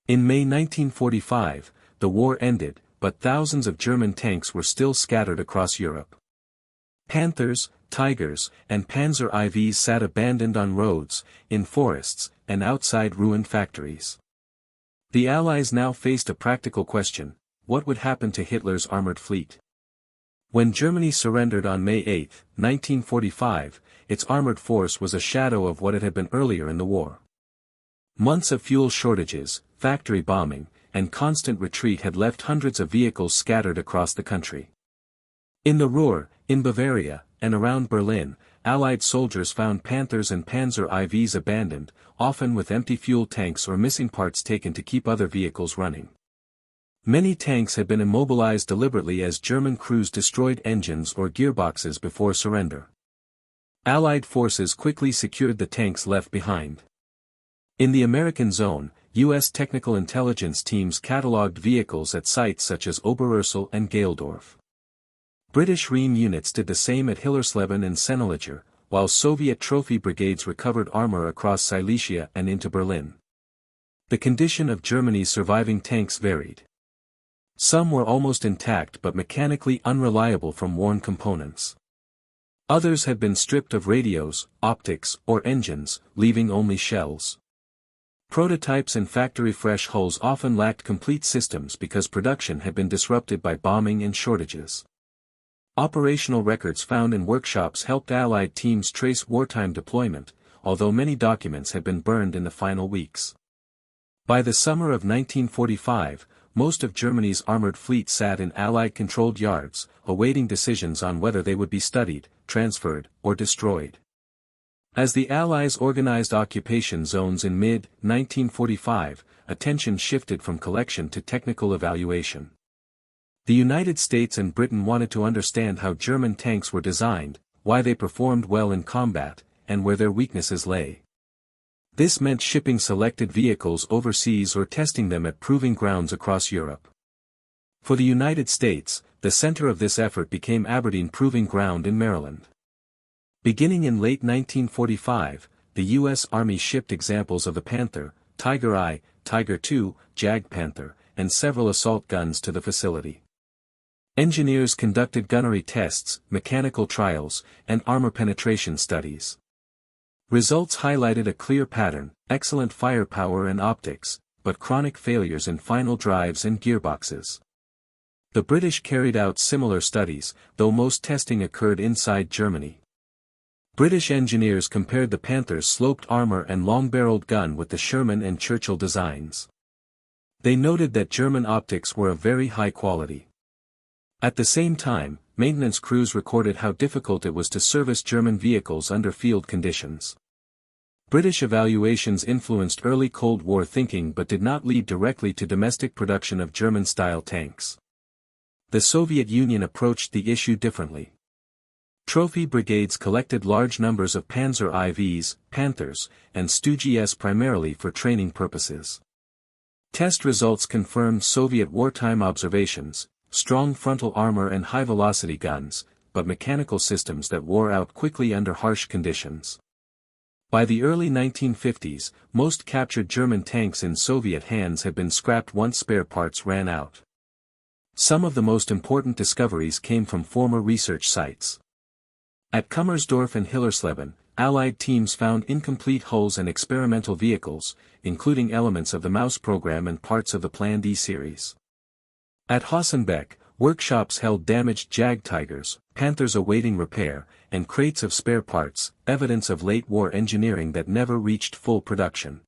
In May 1945, the war ended, but thousands of German tanks were still scattered across Europe. Panthers, Tigers, and Panzer IVs sat abandoned on roads, in forests, and outside ruined factories. The Allies now faced a practical question: what would happen to Hitler's armored fleet? When Germany surrendered on May 8, 1945, its armored force was a shadow of what it had been earlier in the war. Months of fuel shortages, factory bombing, and constant retreat had left hundreds of vehicles scattered across the country. In the Ruhr, in Bavaria, and around Berlin, Allied soldiers found Panthers and Panzer IVs abandoned, often with empty fuel tanks or missing parts taken to keep other vehicles running. Many tanks had been immobilized deliberately as German crews destroyed engines or gearboxes before surrender. Allied forces quickly secured the tanks left behind. In the American zone, U.S. technical intelligence teams catalogued vehicles at sites such as Oberursel and Geldorf. British Riem units did the same at Hillersleben and Senneliger, while Soviet trophy brigades recovered armor across Silesia and into Berlin. The condition of Germany's surviving tanks varied. Some were almost intact but mechanically unreliable from worn components. Others had been stripped of radios, optics, or engines, leaving only shells. Prototypes and factory-fresh hulls often lacked complete systems because production had been disrupted by bombing and shortages. Operational records found in workshops helped Allied teams trace wartime deployment, although many documents had been burned in the final weeks. By the summer of 1945, most of Germany's armored fleet sat in Allied-controlled yards, awaiting decisions on whether they would be studied, transferred, or destroyed. As the Allies organized occupation zones in mid-1945, attention shifted from collection to technical evaluation. The United States and Britain wanted to understand how German tanks were designed, why they performed well in combat, and where their weaknesses lay. This meant shipping selected vehicles overseas or testing them at proving grounds across Europe. For the United States, the center of this effort became Aberdeen Proving Ground in Maryland. Beginning in late 1945, the U.S. Army shipped examples of the Panther, Tiger I, Tiger II, Jagdpanther, and several assault guns to the facility. Engineers conducted gunnery tests, mechanical trials, and armor penetration studies. Results highlighted a clear pattern: excellent firepower and optics, but chronic failures in final drives and gearboxes. The British carried out similar studies, though most testing occurred inside Germany. British engineers compared the Panther's sloped armor and long-barreled gun with the Sherman and Churchill designs. They noted that German optics were of very high quality. At the same time, maintenance crews recorded how difficult it was to service German vehicles under field conditions. British evaluations influenced early Cold War thinking but did not lead directly to domestic production of German-style tanks. The Soviet Union approached the issue differently. Trophy brigades collected large numbers of Panzer IVs, Panthers, and Stu-GS primarily for training purposes. Test results confirmed Soviet wartime observations: strong frontal armor and high-velocity guns, but mechanical systems that wore out quickly under harsh conditions. By the early 1950s, most captured German tanks in Soviet hands had been scrapped once spare parts ran out. Some of the most important discoveries came from former research sites. At Kummersdorf and Hillersleben, Allied teams found incomplete hulls and experimental vehicles, including elements of the Maus program and parts of the planned E-series. At Hossenbeck, workshops held damaged Jagdtigers, Panthers awaiting repair, and crates of spare parts, evidence of late-war engineering that never reached full production.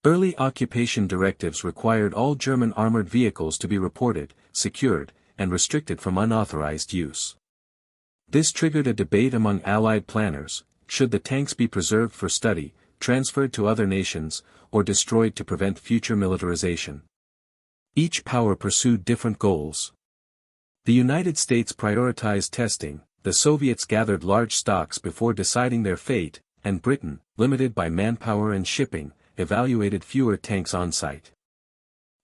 Early occupation directives required all German armored vehicles to be reported, secured, and restricted from unauthorized use. This triggered a debate among Allied planners: should the tanks be preserved for study, transferred to other nations, or destroyed to prevent future militarization? Each power pursued different goals. The United States prioritized testing, the Soviets gathered large stocks before deciding their fate, and Britain, limited by manpower and shipping, evaluated fewer tanks on site.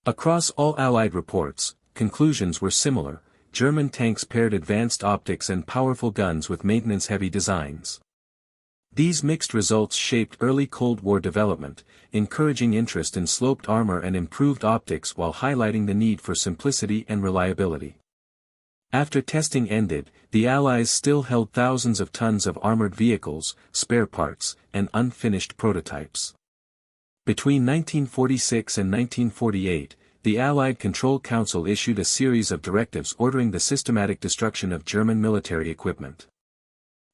Across all Allied reports, conclusions were similar: German tanks paired advanced optics and powerful guns with maintenance-heavy designs. These mixed results shaped early Cold War development, encouraging interest in sloped armor and improved optics while highlighting the need for simplicity and reliability. After testing ended, the Allies still held thousands of tons of armored vehicles, spare parts, and unfinished prototypes. Between 1946 and 1948, the Allied Control Council issued a series of directives ordering the systematic destruction of German military equipment.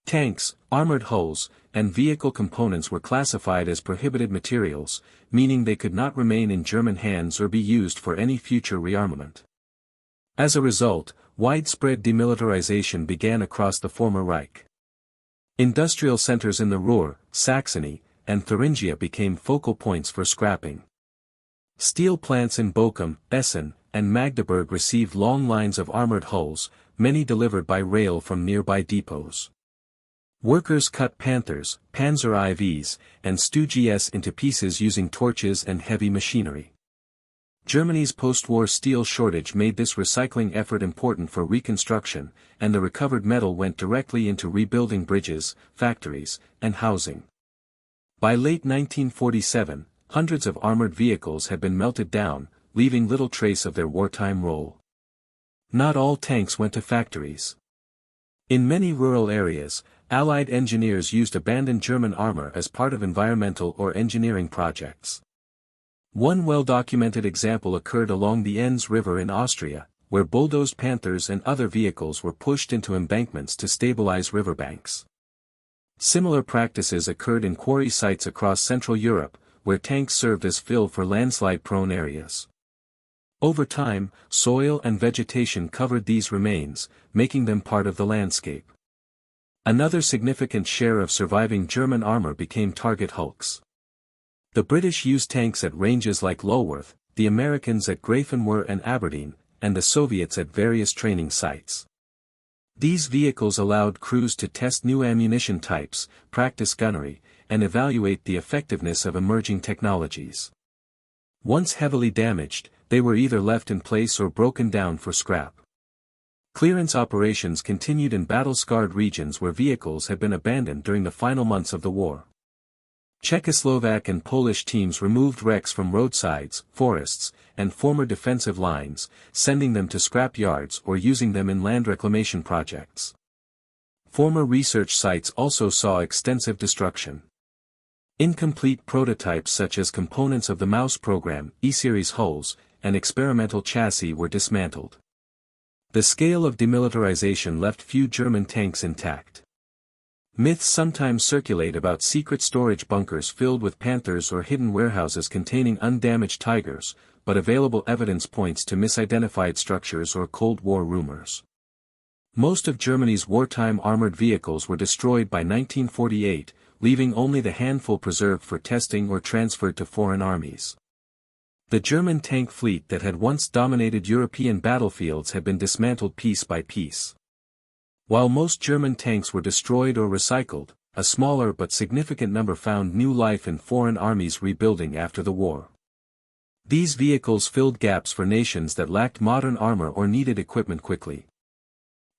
Tanks, armored hulls, and vehicle components were classified as prohibited materials, meaning they could not remain in German hands or be used for any future rearmament. As a result, widespread demilitarization began across the former Reich. Industrial centers in the Ruhr, Saxony, and Thuringia became focal points for scrapping. Steel plants in Bochum, Essen, and Magdeburg received long lines of armored hulls, many delivered by rail from nearby depots. Workers cut Panthers, Panzer IVs, and Stu GS into pieces using torches and heavy machinery. Germany's post-war steel shortage made this recycling effort important for reconstruction, and the recovered metal went directly into rebuilding bridges, factories, and housing. By late 1947, hundreds of armored vehicles had been melted down, leaving little trace of their wartime role. Not all tanks went to factories. In many rural areas, Allied engineers used abandoned German armor as part of environmental or engineering projects. One well-documented example occurred along the Enns River in Austria, where bulldozed Panthers and other vehicles were pushed into embankments to stabilize riverbanks. Similar practices occurred in quarry sites across Central Europe, where tanks served as fill for landslide-prone areas. Over time, soil and vegetation covered these remains, making them part of the landscape. Another significant share of surviving German armor became target hulks. The British used tanks at ranges like Lulworth, the Americans at Grafenwöhr and Aberdeen, and the Soviets at various training sites. These vehicles allowed crews to test new ammunition types, practice gunnery, and evaluate the effectiveness of emerging technologies. Once heavily damaged, they were either left in place or broken down for scrap. Clearance operations continued in battle-scarred regions where vehicles had been abandoned during the final months of the war. Czechoslovak and Polish teams removed wrecks from roadsides, forests, and former defensive lines, sending them to scrap yards or using them in land reclamation projects. Former research sites also saw extensive destruction. Incomplete prototypes such as components of the Maus program, E-series hulls, and experimental chassis were dismantled. The scale of demilitarization left few German tanks intact. Myths sometimes circulate about secret storage bunkers filled with Panthers or hidden warehouses containing undamaged Tigers, but available evidence points to misidentified structures or Cold War rumors. Most of Germany's wartime armored vehicles were destroyed by 1948, leaving only the handful preserved for testing or transferred to foreign armies. The German tank fleet that had once dominated European battlefields had been dismantled piece by piece. While most German tanks were destroyed or recycled, a smaller but significant number found new life in foreign armies rebuilding after the war. These vehicles filled gaps for nations that lacked modern armor or needed equipment quickly.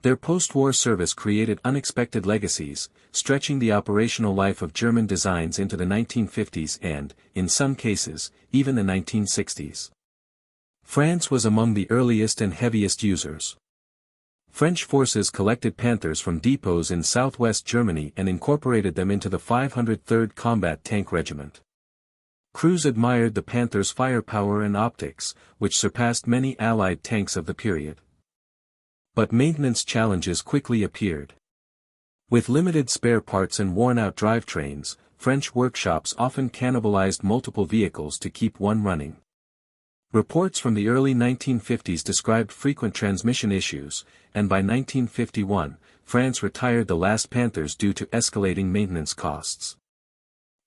Their post-war service created unexpected legacies, stretching the operational life of German designs into the 1950s and, in some cases, even the 1960s. France was among the earliest and heaviest users. French forces collected Panthers from depots in southwest Germany and incorporated them into the 503rd Combat Tank Regiment. Crews admired the Panther's firepower and optics, which surpassed many Allied tanks of the period. But maintenance challenges quickly appeared. With limited spare parts and worn-out drivetrains, French workshops often cannibalized multiple vehicles to keep one running. Reports from the early 1950s described frequent transmission issues, and by 1951, France retired the last Panthers due to escalating maintenance costs.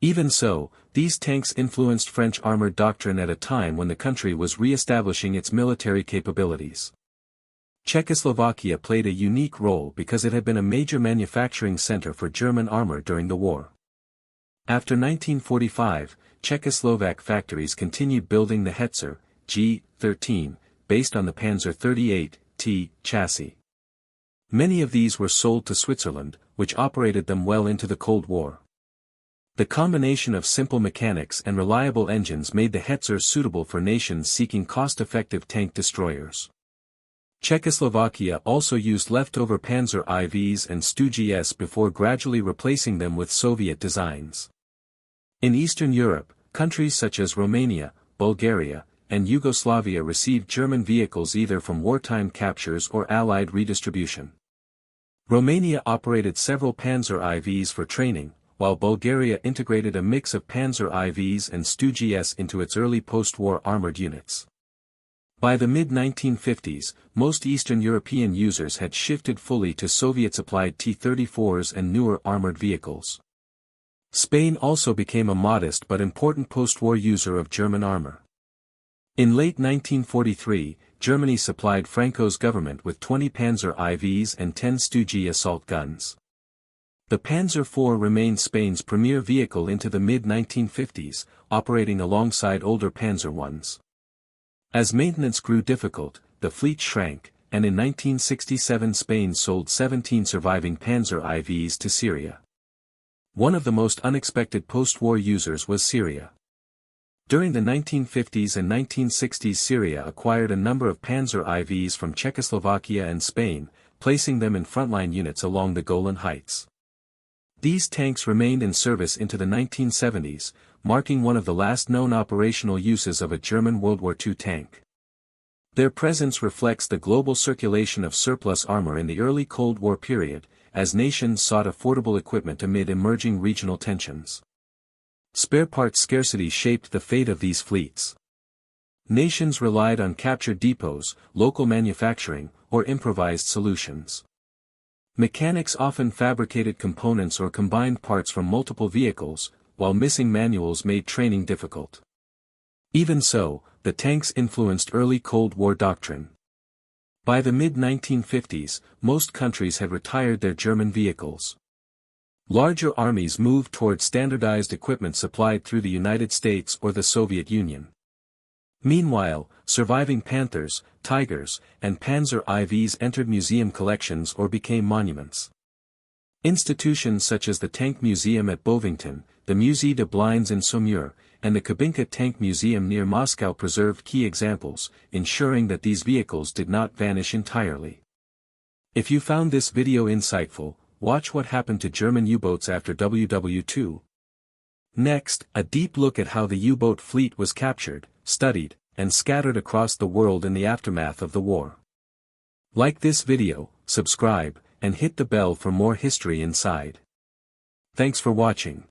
Even so, these tanks influenced French armored doctrine at a time when the country was re-establishing its military capabilities. Czechoslovakia played a unique role because it had been a major manufacturing center for German armor during the war. After 1945, Czechoslovak factories continued building the Hetzer G13, based on the Panzer 38T chassis. Many of these were sold to Switzerland, which operated them well into the Cold War. The combination of simple mechanics and reliable engines made the Hetzer suitable for nations seeking cost-effective tank destroyers. Czechoslovakia also used leftover Panzer IVs and Stu-GS before gradually replacing them with Soviet designs. In Eastern Europe, countries such as Romania, Bulgaria, and Yugoslavia received German vehicles either from wartime captures or Allied redistribution. Romania operated several Panzer IVs for training, while Bulgaria integrated a mix of Panzer IVs and Stu-GS into its early post-war armored units. By the mid-1950s, most Eastern European users had shifted fully to Soviet-supplied T-34s and newer armored vehicles. Spain also became a modest but important post-war user of German armor. In late 1943, Germany supplied Franco's government with 20 Panzer IVs and 10 Stu-G assault guns. The Panzer IV remained Spain's premier vehicle into the mid-1950s, operating alongside older Panzer Is. As maintenance grew difficult, the fleet shrank, and in 1967 Spain sold 17 surviving Panzer IVs to Syria. One of the most unexpected post-war users was Syria. During the 1950s and 1960s Syria acquired a number of Panzer IVs from Czechoslovakia and Spain, placing them in frontline units along the Golan Heights. These tanks remained in service into the 1970s, marking one of the last known operational uses of a German World War II tank. Their presence reflects the global circulation of surplus armor in the early Cold War period, as nations sought affordable equipment amid emerging regional tensions. Spare parts scarcity shaped the fate of these fleets. Nations relied on captured depots, local manufacturing, or improvised solutions. Mechanics often fabricated components or combined parts from multiple vehicles, while missing manuals made training difficult. Even so, the tanks influenced early Cold War doctrine. By the mid-1950s, most countries had retired their German vehicles. Larger armies moved toward standardized equipment supplied through the United States or the Soviet Union. Meanwhile, surviving Panthers, Tigers, and Panzer IVs entered museum collections or became monuments. Institutions such as the Tank Museum at Bovington, the Musée de Blindes in Saumur, and the Kubinka Tank Museum near Moscow preserved key examples, ensuring that these vehicles did not vanish entirely. If you found this video insightful, watch what happened to German U-boats after WW2. Next, a deep look at how the U-boat fleet was captured, studied, and scattered across the world in the aftermath of the war. Like this video, subscribe, and hit the bell for more history inside. Thanks for watching.